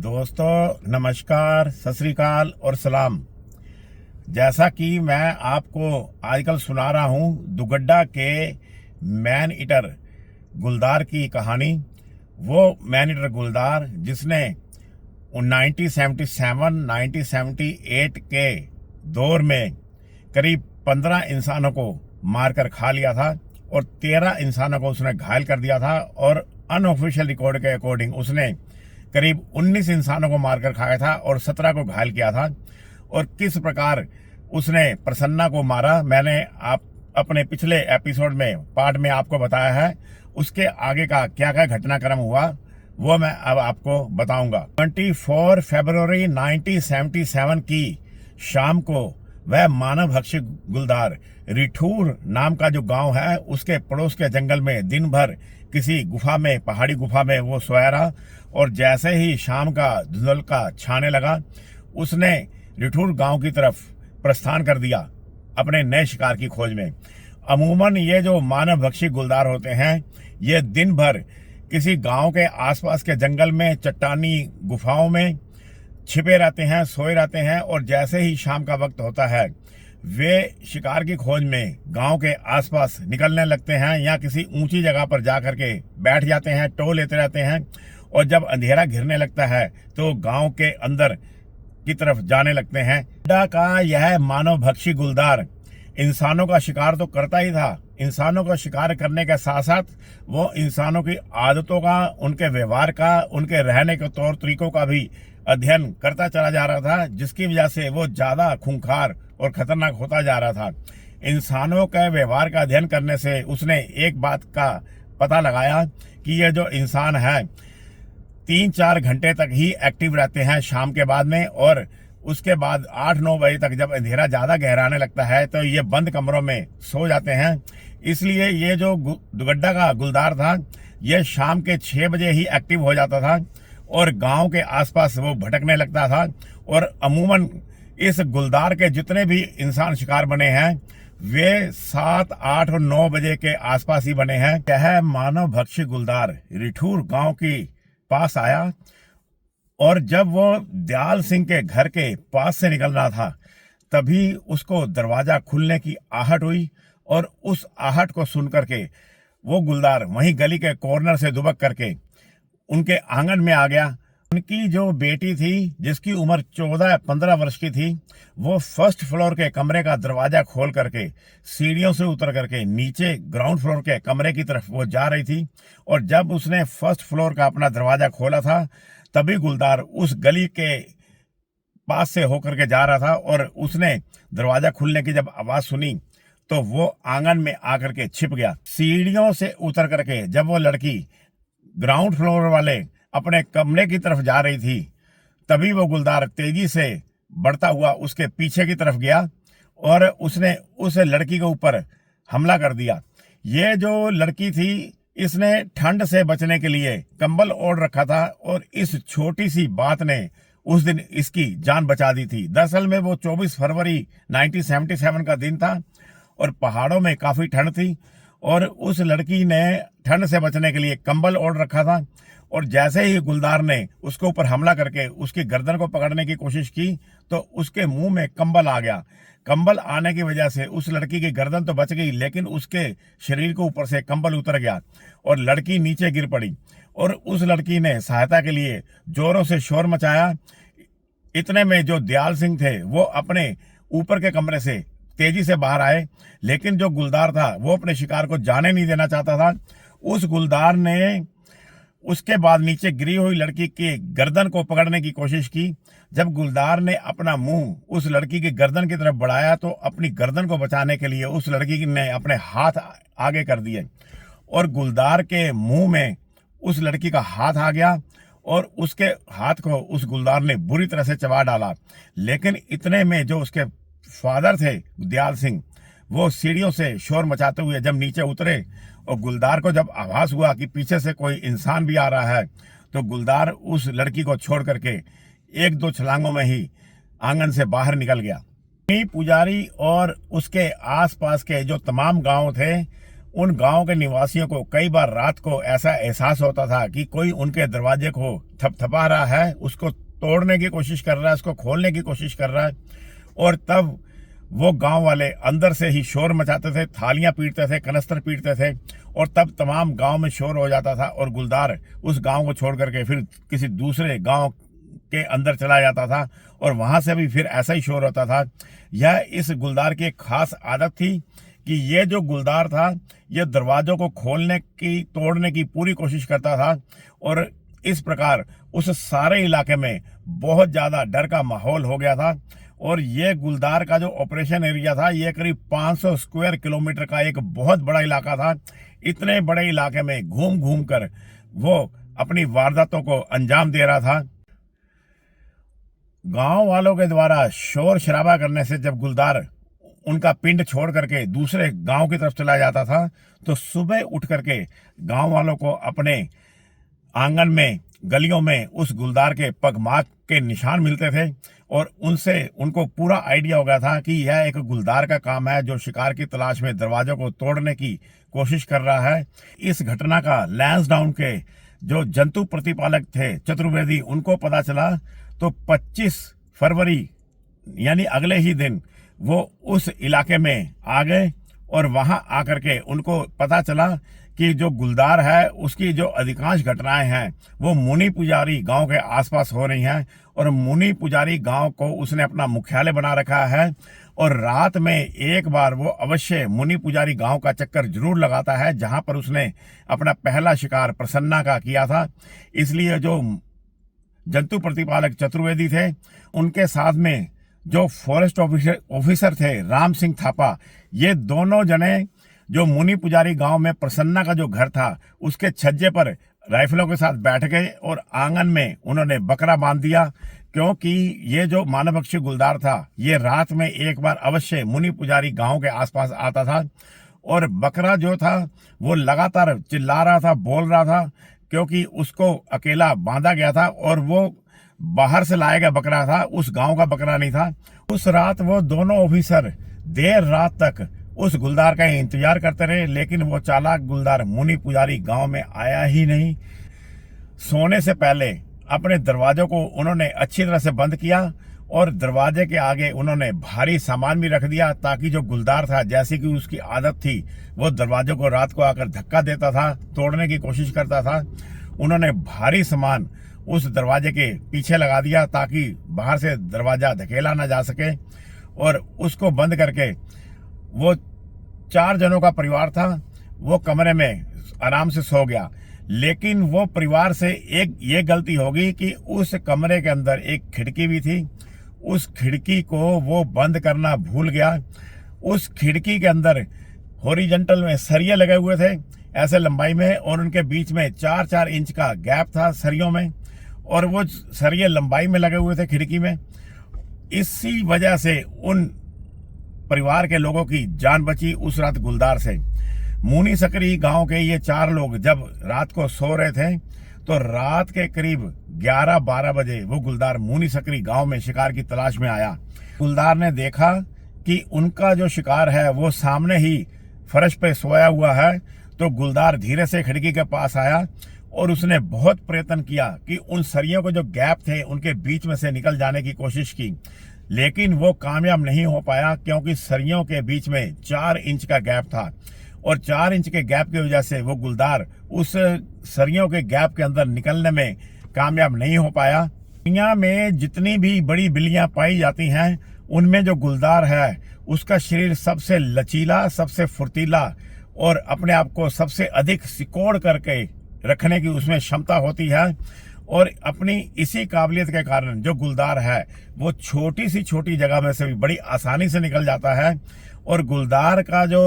दोस्तों नमस्कार, सत श्री अकाल और सलाम। जैसा कि मैं आपको आजकल सुना रहा हूँ दुगड्डा के मैन ईटर गुलदार की कहानी। वो मैन ईटर गुलदार जिसने 1977 1978 के दौर में करीब 15 इंसानों को मारकर खा लिया था और 13 इंसानों को उसने घायल कर दिया था, और अनऑफिशियल रिकॉर्ड के अकॉर्डिंग उसने करीब 19 इंसानों को मारकर खाया था और 17 को घायल किया था। और किस प्रकार उसने प्रसन्ना को मारा मैंने आप अपने पिछले एपिसोड में पार्ट में आपको बताया है। उसके आगे का क्या क्या घटनाक्रम हुआ वो मैं अब आपको बताऊंगा। 24 फरवरी 1977 की शाम को वह मानव भक्षी गुलदार रिठूर नाम का जो गांव है उसके पड़ोस के जंगल में दिन भर किसी गुफा में, पहाड़ी गुफा में वो सोया रहा। और जैसे ही शाम का धुंधलका छाने लगा उसने रिठूर गांव की तरफ प्रस्थान कर दिया अपने नए शिकार की खोज में। अमूमन ये जो मानव भक्षी गुलदार होते हैं ये दिन भर किसी गांव के आसपास के जंगल में, चट्टानी गुफाओं में छिपे रहते हैं, सोए रहते हैं। और जैसे ही शाम का वक्त होता है वे शिकार की खोज में गांव के आसपास निकलने लगते हैं या किसी ऊंची जगह पर जाकर के बैठ जाते हैं, टो लेते रहते हैं। और जब अंधेरा घिरने लगता है तो गांव के अंदर की तरफ जाने लगते हैं। गुड्डा का यह मानव भक्षी गुलदार इंसानों का शिकार तो करता ही था, इंसानों का शिकार करने के साथ साथ वो इंसानों की आदतों का, उनके व्यवहार का, उनके रहने के तौर तरीकों का भी अध्ययन करता चला जा रहा था, जिसकी वजह से वो ज्यादा खूंखार और खतरनाक होता जा रहा था। इंसानों के व्यवहार का अध्ययन करने से उसने एक बात का पता लगाया कि ये जो इंसान है 3-4 घंटे तक ही एक्टिव रहते हैं शाम के बाद में, और उसके बाद 8-9 बजे तक जब अंधेरा ज्यादा गहराने लगता है तो ये बंद कमरों में सो जाते हैं। इसलिए ये जो दुगड्डा का गुलदार था ये शाम के 6 बजे ही एक्टिव हो जाता था और गांव के आसपास वो भटकने लगता था। और अमूमन इस गुलदार के जितने भी इंसान शिकार बने हैं वे 7, 8 और 9 बजे के आसपास ही बने हैं। यह मानव भक्षी गुलदार रिठूर गांव की पास आया और जब वो दयाल सिंह के घर के पास से निकल रहा था तभी उसको दरवाजा खुलने की आहट हुई, और उस आहट को सुन करके वो गुलदार वहीं गली के कॉर्नर से दुबक करके उनके आंगन में आ गया। उनकी जो बेटी थी जिसकी उम्र 14-15 वर्ष की थी वो फर्स्ट फ्लोर के कमरे का दरवाजा खोल करके सीढ़ियों से उतर करके नीचे ग्राउंड फ्लोर के कमरे की तरफ वो जा रही थी। और जब उसने फर्स्ट फ्लोर का अपना दरवाजा खोला था तभी गुलदार उस गली के पास से होकर के जा रहा था, और उसने दरवाजा खुलने की जब आवाज सुनी तो वो आंगन में आकर के छिप गया। सीढ़ियों से उतर करके जब वो लड़की ग्राउंड फ्लोर वाले अपने कमरे की तरफ जा रही थी तभी वो गुलदार तेजी से बढ़ता हुआ उसके पीछे की तरफ गया और उसने उस लड़की के ऊपर हमला कर दिया। ये जो लड़की थी इसने ठंड से बचने के लिए कंबल ओढ़ रखा था और इस छोटी सी बात ने उस दिन इसकी जान बचा दी थी। दरअसल में वो 24 फरवरी 1977 का दिन था और पहाड़ों में काफी ठंड थी और उस लड़की ने ठंड से बचने के लिए कंबल ओढ़ रखा था। और जैसे ही गुलदार ने उसके ऊपर हमला करके उसकी गर्दन को पकड़ने की कोशिश की तो उसके मुंह में कंबल आ गया। कंबल आने की वजह से उस लड़की की गर्दन तो बच गई लेकिन उसके शरीर के ऊपर से कंबल उतर गया और लड़की नीचे गिर पड़ी। और उस लड़की ने सहायता के लिए जोरों से शोर मचाया। इतने में जो दयाल सिंह थे वो अपने ऊपर के कमरे से तेजी से बाहर आए, लेकिन जो गुलदार था वो अपने शिकार को जाने नहीं देना चाहता था। उस गुलदार ने उसके बाद नीचे गिरी हुई लड़की की गर्दन को पकड़ने की कोशिश की। जब गुलदार ने अपना मुंह उस लड़की की गर्दन की तरफ बढ़ाया तो अपनी गर्दन को बचाने के लिए उस लड़की ने अपने हाथ आगे कर दिए और गुलदार के मुंह में उस लड़की का हाथ आ गया और उसके हाथ को उस गुलदार ने बुरी तरह से चबा डाला। लेकिन इतने में जो उसके फादर थे दयाल सिंह वो सीढ़ियों से शोर मचाते हुए जब नीचे उतरे और गुलदार को जब आभास हुआ कि पीछे से कोई इंसान भी आ रहा है तो गुलदार उस लड़की को छोड़ करके 1-2 छलांगों में ही आंगन से बाहर निकल गया। पुजारी और उसके आसपास के जो तमाम गांव थे उन गांव के निवासियों को कई बार रात को ऐसा एहसास होता था कि कोई उनके दरवाजे को थपथपा रहा है, उसको तोड़ने की कोशिश कर रहा है, उसको खोलने की कोशिश कर रहा है। और तब वो गांव वाले अंदर से ही शोर मचाते थे, थालियां पीटते थे, कनस्तर पीटते थे, और तब तमाम गांव में शोर हो जाता था और गुलदार उस गांव को छोड़ करके फिर किसी दूसरे गांव के अंदर चला जाता था और वहां से भी फिर ऐसा ही शोर होता था। यह इस गुलदार की एक खास आदत थी कि ये जो गुलदार था ये दरवाजों को खोलने की, तोड़ने की पूरी कोशिश करता था। और इस प्रकार उस सारे इलाके में बहुत ज्यादा डर का माहौल हो गया था। और ये गुलदार का जो ऑपरेशन एरिया था ये करीब 500 स्क्वायर किलोमीटर का एक बहुत बड़ा इलाका था। इतने बड़े इलाके में घूम घूम कर वो अपनी वारदातों को अंजाम दे रहा था। गांव वालों के द्वारा शोर शराबा करने से जब गुलदार उनका पिंड छोड़ करके दूसरे गांव की तरफ चला जाता था तो सुबह उठ करके गांव वालों को अपने आंगन में, गलियों में उस गुलदार के पगमार्क के निशान मिलते थे और उनसे उनको पूरा आइडिया हो गया था कि यह एक गुलदार का काम है जो शिकार की तलाश में दरवाजों को तोड़ने की कोशिश कर रहा है। इस घटना का लैंसडाउन के जो जंतु प्रतिपालक थे चतुर्वेदी, उनको पता चला तो 25 फरवरी यानी अगले ही दिन वो उस इलाके में आ गए और वहां आकर के उनको पता चला कि जो गुलदार है उसकी जो अधिकांश घटनाएं हैं वो मुनि पुजारी गांव के आसपास हो रही हैं। और मुनि पुजारी गांव को उसने अपना मुख्यालय बना रखा है और रात में एक बार वो अवश्य मुनि पुजारी गांव का चक्कर जरूर लगाता है जहां पर उसने अपना पहला शिकार प्रसन्ना का किया था। इसलिए जो जंतु प्रतिपालक चतुर्वेदी थे उनके साथ में जो फॉरेस्ट ऑफिसर थे राम सिंह थापा, ये दोनों जने जो मुनि पुजारी गांव में प्रसन्ना का जो घर था उसके छज्जे पर राइफलों के साथ बैठ गए और आंगन में उन्होंने बकरा बांध दिया, क्योंकि ये जो मानवभक्षी गुलदार था ये रात में एक बार अवश्य मुनि पुजारी गांव के आसपास आता था और बकरा जो था वो लगातार चिल्ला रहा था, बोल रहा था, क्योंकि उसको अकेला बांधा गया था और वो बाहर से लाया गया बकरा था, उस गांव का बकरा नहीं था। उस रात वो दोनों ऑफिसर देर रात तक उस गुलदार का इंतजार करते रहे, लेकिन वो चालाक गुलदार मुनि पुजारी गांव में आया ही नहीं। सोने से पहले अपने दरवाजों को उन्होंने अच्छी तरह से बंद किया और दरवाजे के आगे उन्होंने भारी सामान भी रख दिया ताकि जो गुलदार था, जैसे कि उसकी आदत थी, वो दरवाजों को रात को आकर धक्का देता था, तोड़ने की कोशिश करता था। उन्होंने भारी सामान उस दरवाजे के पीछे लगा दिया ताकि बाहर से दरवाजा धकेला ना जा सके और उसको बंद करके वो 4 जनों का परिवार था, वो कमरे में आराम से सो गया। लेकिन वो परिवार से एक ये गलती होगी कि उस कमरे के अंदर एक खिड़की भी थी, उस खिड़की को वो बंद करना भूल गया। उस खिड़की के अंदर हॉरिजॉन्टल में सरिये लगे हुए थे ऐसे लंबाई में और उनके बीच में 4-4 इंच का गैप था सरियों में और वो सरिये लंबाई में लगे हुए थे खिड़की में। इसी वजह से उन परिवार के लोगों की जान बची उस रात गुलदार से। मुनी सकरी गांव के ये 4 लोग जब रात को सो रहे थे तो रात के करीब 11-12 बजे वो गुलदार मुनी सकरी गांव में शिकार की तलाश में आया। गुलदार ने देखा कि उनका जो शिकार है वो सामने ही फर्श पे सोया हुआ है, तो गुलदार धीरे से खिड़की के पास आया और उसने बहुत प्रयत्न किया कि उन सरियों के जो गैप थे उनके बीच में से निकल जाने की कोशिश की, लेकिन वो कामयाब नहीं हो पाया क्योंकि सरियों के बीच में 4 इंच का गैप था और 4 इंच के गैप की वजह से वो गुलदार उस सरियों के गैप के अंदर निकलने में कामयाब नहीं हो पाया। दुनिया में जितनी भी बड़ी बिल्लियां पाई जाती हैं उनमें जो गुलदार है उसका शरीर सबसे लचीला, सबसे फुर्तीला और अपने आप को सबसे अधिक सिकोड़ करके रखने की उसमें क्षमता होती है। और अपनी इसी काबिलियत के कारण जो गुलदार है वो छोटी सी छोटी जगह में से भी बड़ी आसानी से निकल जाता है और गुलदार का जो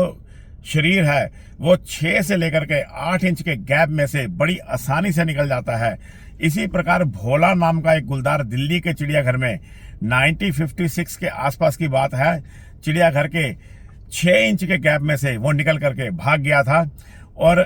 शरीर है वो 6 से लेकर के 8 इंच के गैप में से बड़ी आसानी से निकल जाता है। इसी प्रकार भोला नाम का एक गुलदार दिल्ली के चिड़ियाघर में 1956 के आसपास की बात है, चिड़ियाघर के 6 इंच के गैप में से वो निकल करके भाग गया था। और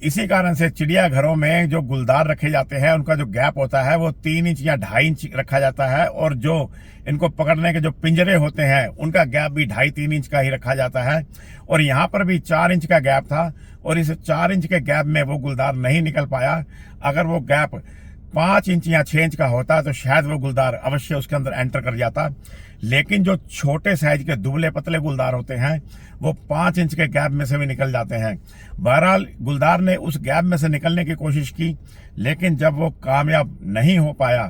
इसी कारण से चिड़ियाघरों में जो गुलदार रखे जाते हैं उनका जो गैप होता है वो 3 इंच या 2.5 इंच रखा जाता है, और जो इनको पकड़ने के जो पिंजरे होते हैं उनका गैप भी 2.5-3 इंच का ही रखा जाता है। और यहाँ पर भी 4 इंच का गैप था, और इस 4 इंच के गैप में वो गुलदार नहीं निकल पाया। अगर वो गैप 5 इंच या 6 इंच का होता तो शायद वो गुलदार अवश्य उसके अंदर एंटर कर जाता। लेकिन जो छोटे साइज के दुबले पतले गुलदार होते हैं वो 5 इंच के गैप में से भी निकल जाते हैं। बहरहाल गुलदार ने उस गैप में से निकलने की कोशिश की, लेकिन जब वो कामयाब नहीं हो पाया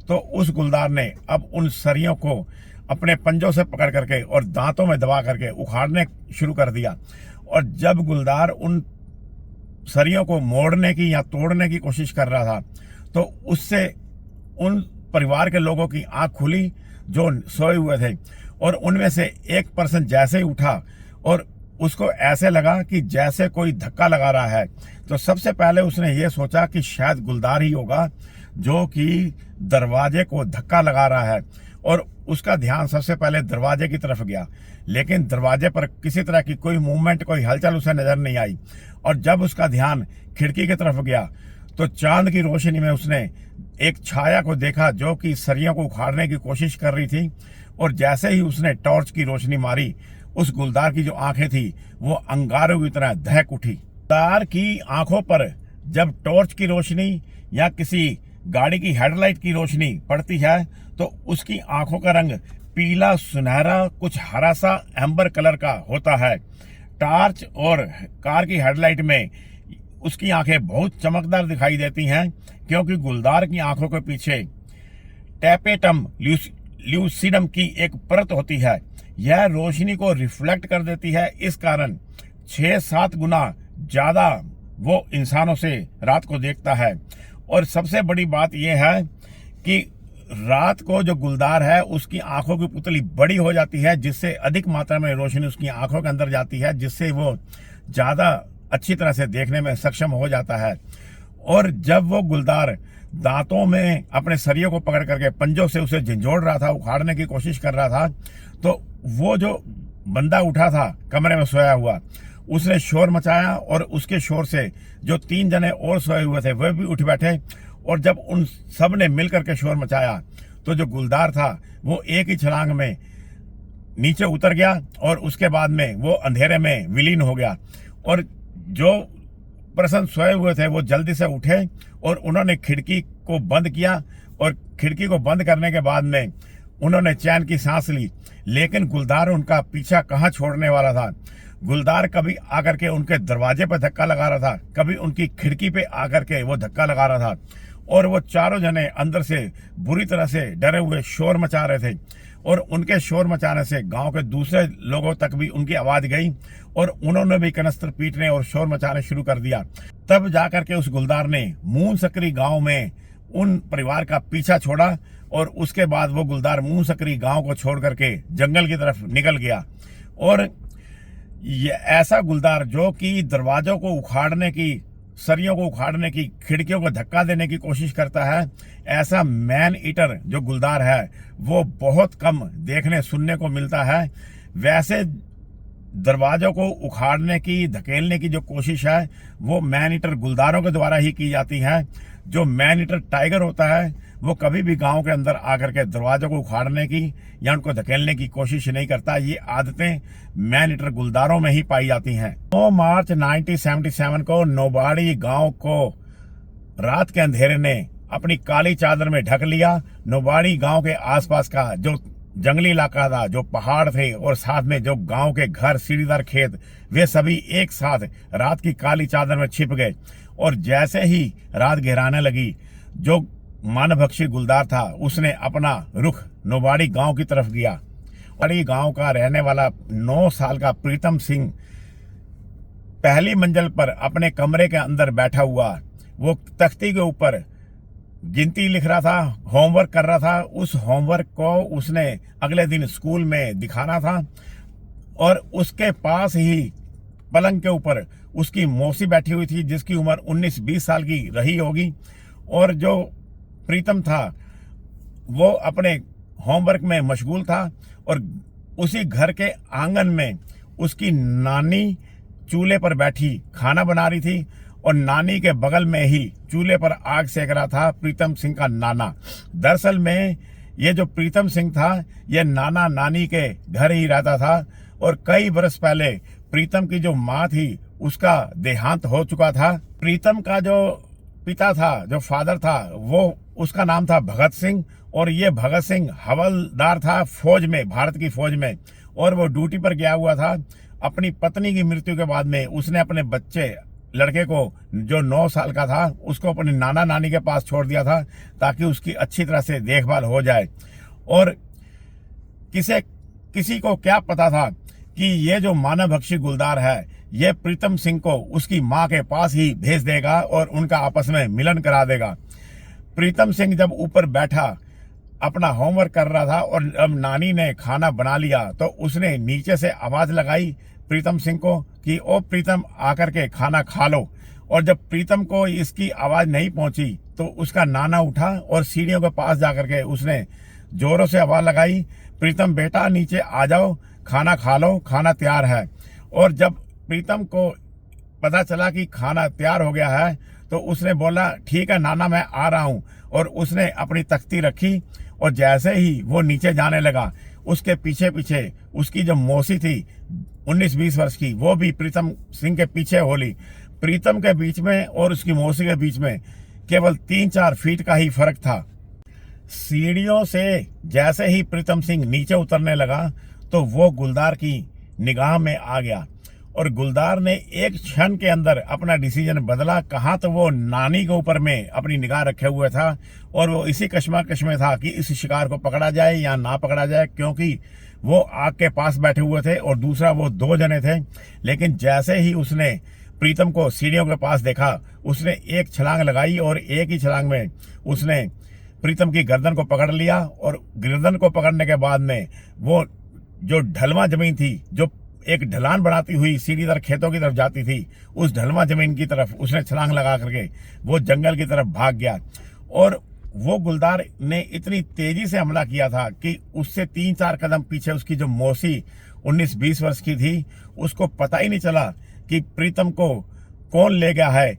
तो उस गुलदार ने अब उन सरियों को अपने पंजों से पकड़ करके और दांतों में दबा करके उखाड़ने शुरू कर दिया। और जब गुलदार उन सरियों को मोड़ने की या तोड़ने की कोशिश कर रहा था तो उससे उन परिवार के लोगों की आंख खुली जो सोए हुए थे, और उनमें से एक पर्सन जैसे ही उठा और उसको ऐसे लगा कि जैसे कोई धक्का लगा रहा है, तो सबसे पहले उसने ये सोचा कि शायद गुलदार ही होगा जो कि दरवाजे को धक्का लगा रहा है, और उसका ध्यान सबसे पहले दरवाजे की तरफ गया। लेकिन दरवाजे पर किसी तरह की कोई मूवमेंट, कोई हलचल उसे नजर नहीं आई। और जब उसका ध्यान खिड़की की तरफ गया तो चांद की रोशनी में उसने एक छाया को देखा जो कि सरियों को उखाड़ने की कोशिश कर रही थी। और जैसे ही उसने टॉर्च की रोशनी मारी, उस गुलदार की जो आंखें थी वो अंगारों की तरह दहक उठी। गुलदार की आंखों पर जब टॉर्च की रोशनी या किसी गाड़ी की हेडलाइट की रोशनी पड़ती है तो उसकी आंखों का रंग पीला सुनहरा कुछ हरा सा एम्बर कलर का होता है। टॉर्च और कार की हेडलाइट में उसकी आंखें बहुत चमकदार दिखाई देती हैं, क्योंकि गुलदार की आंखों के पीछे टैपेटम ल्यूसिडम की एक परत होती है। यह रोशनी को रिफ्लेक्ट कर देती है, इस कारण 6-7 गुना ज्यादा वो इंसानों से रात को देखता है। और सबसे बड़ी बात यह है कि रात को जो गुलदार है उसकी आंखों की पुतली बड़ी हो जाती है, जिससे अधिक मात्रा में रोशनी उसकी आंखों के अंदर जाती है, जिससे वो ज्यादा अच्छी तरह से देखने में सक्षम हो जाता है। और जब वो गुलदार दांतों में अपने सरियों को पकड़ करके पंजों से उसे झंझोड़ रहा था, उखाड़ने की कोशिश कर रहा था, तो वो जो बंदा उठा था कमरे में सोया हुआ, उसने शोर मचाया, और उसके शोर से जो 3 जने और सोए हुए थे वह भी उठ बैठे। और जब उन सब ने मिलकर के शोर मचाया तो जो गुलदार था वो एक ही छलांग में नीचे उतर गया, और उसके बाद में वो अंधेरे में विलीन हो गया। और जो पर्सन सोए हुए थे वो जल्दी से उठे और उन्होंने खिड़की को बंद किया, और खिड़की को बंद करने के बाद में उन्होंने चैन की सांस ली। लेकिन गुलदार उनका पीछा कहाँ छोड़ने वाला था। गुलदार कभी आकर के उनके दरवाजे पर धक्का लगा रहा था, कभी उनकी खिड़की पे आकर के वो धक्का लगा रहा था, और वो चारों जने अंदर से बुरी तरह से डरे हुए शोर मचा रहे थे। और उनके शोर मचाने से गांव के दूसरे लोगों तक भी उनकी आवाज गई, और उन्होंने भी कनस्तर पीटने और शोर मचाने शुरू कर दिया। तब जाकर के उस गुलदार ने मून सकरी गांव में उन परिवार का पीछा छोड़ा, और उसके बाद वो गुलदार मून सकरी गांव को छोड़ करके जंगल की तरफ निकल गया। और ये ऐसा गुलदार जो कि दरवाजों को उखाड़ने की, सरियों को उखाड़ने की, खिड़कियों को धक्का देने की कोशिश करता है, ऐसा मैन ईटर जो गुलदार है वो बहुत कम देखने सुनने को मिलता है। वैसे दरवाजों को उखाड़ने की, धकेलने की जो कोशिश है वो मैन ईटर गुलदारों के द्वारा ही की जाती है। जो मैन ईटर टाइगर होता है वो कभी भी गांव के अंदर आकर के दरवाजों को उखाड़ने की या उनको धकेलने की कोशिश नहीं करता। ये आदतें मैन ईटर गुलदारों में ही पाई जाती हैं। 9 मार्च 1977 को नोबाड़ी गांव को रात के अंधेरे ने अपनी काली चादर में ढक लिया। नोबाड़ी गांव के आसपास का जो जंगली इलाका था, जो पहाड़ थे, और साथ में जो गांव के घर, सीढ़ीदार खेत, वे सभी एक साथ रात की काली चादर में छिप गए। और जैसे ही रात गहराने लगी, जो मानभक्षी गुलदार था उसने अपना रुख नोबाड़ी गांव की तरफ किया। नोबाड़ी गांव का रहने वाला 9 साल का प्रीतम सिंह पहली मंजिल पर अपने कमरे के अंदर बैठा हुआ, वो तख्ती के ऊपर गिनती लिख रहा था, होमवर्क कर रहा था। उस होमवर्क को उसने अगले दिन स्कूल में दिखाना था, और उसके पास ही पलंग के ऊपर उसकी मौसी बैठी हुई थी, जिसकी उम्र 19-20 साल की रही होगी। और जो प्रीतम था वो अपने होमवर्क में मशगूल था, और उसी घर के आंगन में उसकी नानी चूल्हे पर बैठी खाना बना रही थी। और नानी के बगल में ही चूल्हे पर आग सेक रहा था प्रीतम सिंह का नाना। दरअसल में ये जो प्रीतम सिंह था ये नाना नानी के घर ही रहता था और कई बरस पहले प्रीतम की जो माँ थी उसका देहांत हो चुका था। प्रीतम का जो पिता था, जो फादर था, वो उसका नाम था भगत सिंह और ये भगत सिंह हवलदार था फौज में, भारत की फौज में, और वो ड्यूटी पर गया हुआ था। अपनी पत्नी की मृत्यु के बाद में उसने अपने बच्चे लड़के को जो 9 साल का था उसको अपने नाना नानी के पास छोड़ दिया था ताकि उसकी अच्छी तरह से देखभाल हो जाए। और किसी को क्या पता था कि ये जो मानवभक्षी गुलदार है ये प्रीतम सिंह को उसकी माँ के पास ही भेज देगा और उनका आपस में मिलन करा देगा। प्रीतम सिंह जब ऊपर बैठा अपना होमवर्क कर रहा था और जब नानी ने खाना बना लिया तो उसने नीचे से आवाज लगाई प्रीतम सिंह को कि ओ प्रीतम आकर के खाना खा लो। और जब प्रीतम को इसकी आवाज नहीं पहुंची तो उसका नाना उठा और सीढ़ियों के पास जाकर के उसने जोरों से आवाज लगाई, प्रीतम बेटा नीचे आ जाओ, खाना खा लो, खाना तैयार है। और जब प्रीतम को पता चला कि खाना तैयार हो गया है तो उसने बोला ठीक है नाना मैं आ रहा हूं, और उसने अपनी तख्ती रखी और जैसे ही वो नीचे जाने लगा उसके पीछे पीछे उसकी जो मौसी थी 19-20 वर्ष की वो भी प्रीतम सिंह के पीछे होली। प्रीतम के बीच में और उसकी मौसी के बीच में केवल 3-4 फीट का ही फर्क था। सीढ़ियों से जैसे ही प्रीतम सिंह नीचे उतरने लगा तो वो गुलदार की निगाह में आ गया और गुलदार ने एक क्षण के अंदर अपना डिसीजन बदला। कहाँ तो वो नानी के ऊपर में अपनी निगाह रखे हुए था और वो इसी कश्मकश में था कि इस शिकार को पकड़ा जाए या ना पकड़ा जाए, क्योंकि वो आग के पास बैठे हुए थे और दूसरा वो 2 जने थे। लेकिन जैसे ही उसने प्रीतम को सीढ़ियों के पास देखा उसने एक छलांग लगाई और एक ही छलांग में उसने प्रीतम की गर्दन को पकड़ लिया। और गर्दन को पकड़ने के बाद में वो जो ढलवा जमीन थी, जो एक ढलान बनाती हुई सीधी तरह खेतों की तरफ जाती थी, उस ढलवा जमीन की तरफ उसने छलांग लगा करके वो जंगल की तरफ भाग गया। और वो गुलदार ने इतनी तेजी से हमला किया था कि उससे 3-4 कदम पीछे उसकी जो मौसी 19-20 वर्ष की थी उसको पता ही नहीं चला कि प्रीतम को कौन ले गया है।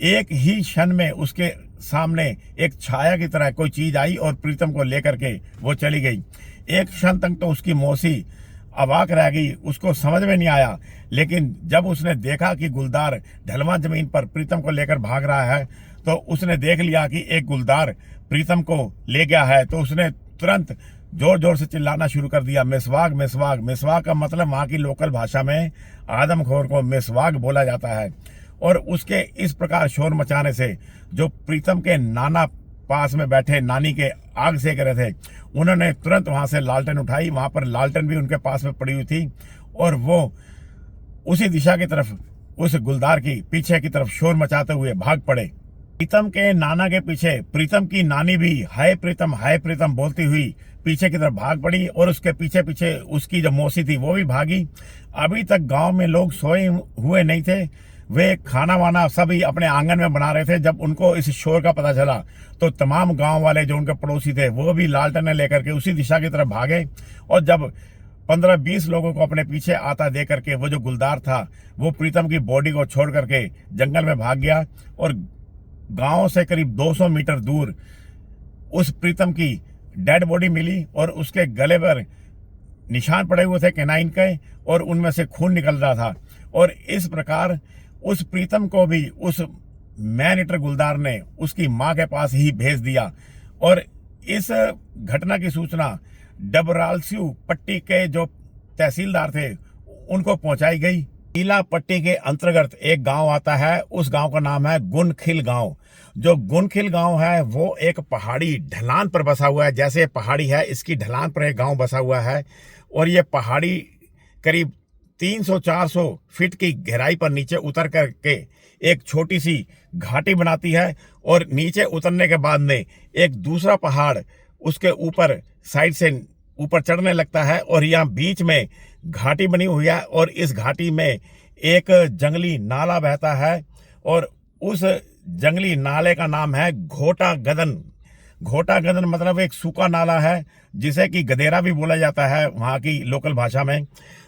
एक ही क्षण में उसके सामने एक छाया की तरह कोई चीज आई और प्रीतम को लेकर के वो चली गई। एक क्षण तक तो उसकी मौसी अवाक रह गई, उसको समझ में नहीं आया। लेकिन जब उसने देखा कि गुलदार ढलवा जमीन पर प्रीतम को लेकर भाग रहा है तो उसने देख लिया कि एक गुलदार प्रीतम को ले गया है, तो उसने तुरंत जोर जोर से चिल्लाना शुरू कर दिया, मिसवाक मिसवाक। मिसवाक का मतलब वहां की लोकल भाषा में आदमखोर को मिसवाक बोला जाता है। और उसके इस प्रकार शोर मचाने से जो प्रीतम के नाना पास में बैठे नानी के आग सेक रहे थे उन्होंने तुरंत वहां से लालटेन उठाई। वहां पर लालटेन भी उनके पास में पड़ी हुई थी और वो उसी दिशा की तरफ, उस गुलदार की पीछे की तरफ शोर मचाते हुए भाग पड़े। प्रीतम के नाना के पीछे प्रीतम की नानी भी हाय प्रीतम बोलती हुई पीछे की तरफ भाग पड़ी और उसके पीछे पीछे उसकी जो मौसी थी वो भी भागी। अभी तक गांव में लोग सोए हुए नहीं थे, वे खाना वाना सभी अपने आंगन में बना रहे थे। जब उनको इस शोर का पता चला तो तमाम गांव वाले जो उनके पड़ोसी थे वो भी लालटेनें लेकर के उसी दिशा की तरफ भागे। और जब 15-20 लोगों को अपने पीछे आता देख करके वो जो गुलदार था वो प्रीतम की बॉडी को छोड़ करके जंगल में भाग गया। और गांव से करीब 200 मीटर दूर उस प्रीतम की डेड बॉडी मिली और उसके गले पर निशान पड़े हुए थे कैनाइन के और उनमें से खून निकल रहा था। और इस प्रकार उस प्रीतम को भी उस मैन ईटर गुलदार ने उसकी मां के पास ही भेज दिया। और इस घटना की सूचना डबरालस्यू पट्टी के जो तहसीलदार थे उनको पहुंचाई गई। नीला पट्टी के अंतर्गत एक गांव आता है, उस गांव का नाम है गुनखिल गांव। जो गुनखिल गांव है वो एक पहाड़ी ढलान पर बसा हुआ है। जैसे पहाड़ी है इसकी ढलान पर एक गांव बसा हुआ है और ये पहाड़ी करीब 300-400 फीट की गहराई पर नीचे उतर करके एक छोटी सी घाटी बनाती है। और नीचे उतरने के बाद में एक दूसरा पहाड़ उसके ऊपर साइड से ऊपर चढ़ने लगता है और यहाँ बीच में घाटी बनी हुई है। और इस घाटी में एक जंगली नाला बहता है और उस जंगली नाले का नाम है घोटा गदन। घोटा गदन मतलब एक सूखा नाला है जिसे कि गदेरा भी बोला जाता है वहाँ की लोकल भाषा में।